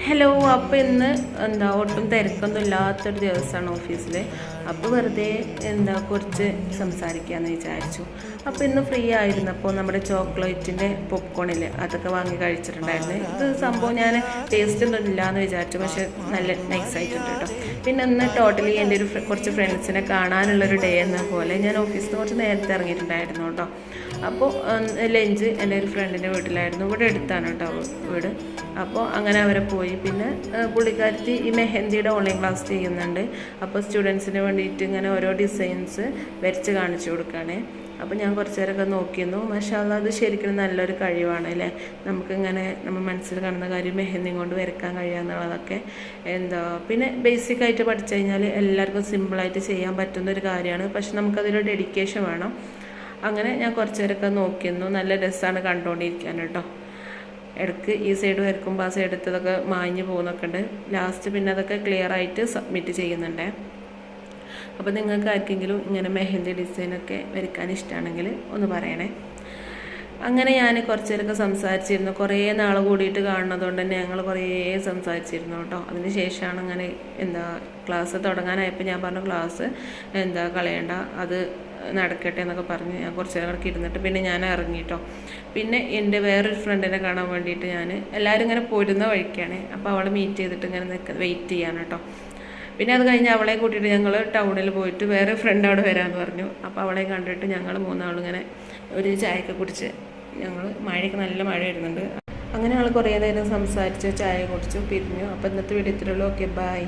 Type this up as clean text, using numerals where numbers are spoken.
Hello, അപ്പോൾ ഇന്ന് ഒട്ടും തിരക്കൊന്നും ഇല്ലാത്തൊരു ദിവസമാണ് ഓഫീസിൽ. അപ്പോൾ വെറുതെ കുറച്ച് സംസാരിക്കാമെന്ന് വിചാരിച്ചു. അപ്പോൾ ഇന്ന് ഫ്രീ ആയിരുന്നപ്പോൾ നമ്മുടെ ചോക്ലേറ്റിൻ്റെ പോപ്കോണില്ലേ അതൊക്കെ വാങ്ങി കഴിച്ചിട്ടുണ്ടായിരുന്നു. ഇത് സംഭവം ഞാൻ ടേസ്റ്റ് ഒന്നും ഇല്ലയെന്ന് വിചാരിച്ചു, പക്ഷേ നല്ല നൈസായിട്ടുണ്ട് കേട്ടോ. പിന്നെ ഇന്ന് ടോട്ടലി എൻ്റെ കുറച്ച് ഫ്രണ്ട്സിനെ കാണാനുള്ളൊരു ഡേ എന്ന പോലെ ഞാൻ ഓഫീസിൽ നിന്ന് കുറച്ച് നേരത്തെ ഇറങ്ങിയിട്ടുണ്ടായിരുന്നു കേട്ടോ. അപ്പോൾ ലഞ്ച് എൻ്റെ ഒരു ഫ്രണ്ടിൻ്റെ വീട്ടിലായിരുന്നു, ഇവിടെ അടുത്താണ് കേട്ടോ വീട്. അപ്പോൾ അങ്ങനെ അവരെ പോയി. പിന്നെ പുള്ളിക്കാരത്തി ഈ മെഹന്തിയുടെ ഓൺലൈൻ ക്ലാസ് ചെയ്യുന്നുണ്ട്. അപ്പോൾ സ്റ്റുഡൻസിന് വേണ്ടിയിട്ട് ഇങ്ങനെ ഓരോ ഡിസൈൻസ് വരച്ച് കാണിച്ചു കൊടുക്കുകയാണ്. അപ്പോൾ ഞാൻ കുറച്ച് നേരമൊക്കെ നോക്കിയിരുന്നു. മാഷാ അല്ലാഹ്, അത് ശരിക്കും നല്ലൊരു കഴിവാണ് അല്ലേ. നമുക്കിങ്ങനെ നമ്മൾ മനസ്സിൽ കാണുന്ന കാര്യം മെഹന്തി കൊണ്ട് വരയ്ക്കാൻ കഴിയുക എന്നുള്ളതൊക്കെ പിന്നെ ബേസിക്കായിട്ട് പഠിച്ചു കഴിഞ്ഞാൽ എല്ലാവർക്കും സിമ്പിളായിട്ട് ചെയ്യാൻ പറ്റുന്നൊരു കാര്യമാണ്. പക്ഷെ നമുക്കതിലൊരു ഡെഡിക്കേഷൻ വേണം. അങ്ങനെ ഞാൻ കുറച്ച് നേരമൊക്കെ നോക്കിയിരുന്നു. നല്ല രസമാണ് കണ്ടുകൊണ്ടിരിക്കാൻ കേട്ടോ. ഇടയ്ക്ക് ഈ സൈഡ് വരയ്ക്കുമ്പോൾ ആ സൈഡ് എടുത്തതൊക്കെ മാഞ്ഞ് പോകുന്നൊക്കെ ഉണ്ട്. ലാസ്റ്റ് പിന്നെ അതൊക്കെ ക്ലിയർ ആയിട്ട് സബ്മിറ്റ് ചെയ്യുന്നുണ്ട്. അപ്പോൾ നിങ്ങൾക്ക് ആർക്കെങ്കിലും ഇങ്ങനെ മെഹന്തി ഡിസൈനൊക്കെ വരയ്ക്കാൻ ഇഷ്ടമാണെങ്കിൽ ഒന്ന് പറയണേ. അങ്ങനെ ഞാൻ കുറച്ച് നേരമൊക്കെ സംസാരിച്ചിരുന്നു. കുറേ നാൾ കൂടിയിട്ട് കാണുന്നതുകൊണ്ട് തന്നെ ഞങ്ങൾ കുറേ സംസാരിച്ചിരുന്നു കേട്ടോ. അതിന് ശേഷമാണ് അങ്ങനെ ക്ലാസ് തുടങ്ങാനായപ്പോൾ ഞാൻ പറഞ്ഞു ക്ലാസ് കളയണ്ട, അത് നടക്കട്ടെ എന്നൊക്കെ പറഞ്ഞ് ഞാൻ കുറച്ച് നേരം ഇരുന്നിട്ട് പിന്നെ ഞാൻ ഇറങ്ങിയിട്ടോ. പിന്നെ എൻ്റെ വേറൊരു ഫ്രണ്ടിനെ കാണാൻ വേണ്ടിയിട്ട് ഞാൻ എല്ലാവരും ഇങ്ങനെ പോരുന്ന വഴിക്കാണ്. അപ്പോൾ അവളെ മീറ്റ് ചെയ്തിട്ട് ഇങ്ങനെ വെയിറ്റ് ചെയ്യാൻ കേട്ടോ. പിന്നെ അത് കഴിഞ്ഞ് അവളെ കൂട്ടിയിട്ട് ഞങ്ങൾ ടൗണിൽ പോയിട്ട് വേറെ ഫ്രണ്ട് അവിടെ വരാമെന്ന് പറഞ്ഞു. അപ്പോൾ അവളെ കണ്ടിട്ട് ഞങ്ങൾ മൂന്നാളിങ്ങനെ ഒരു ചായയൊക്കെ കുടിച്ച് മഴയൊക്കെ നല്ല മഴ വരുന്നുണ്ട്. അങ്ങനെ ഞങ്ങൾ കുറേ നേരം സംസാരിച്ച് ചായ കുടിച്ചു പിരിഞ്ഞു. അപ്പോൾ ഇന്നത്തെ വീഡിയോ ഇത്രയുള്ളൂ. Okay, by.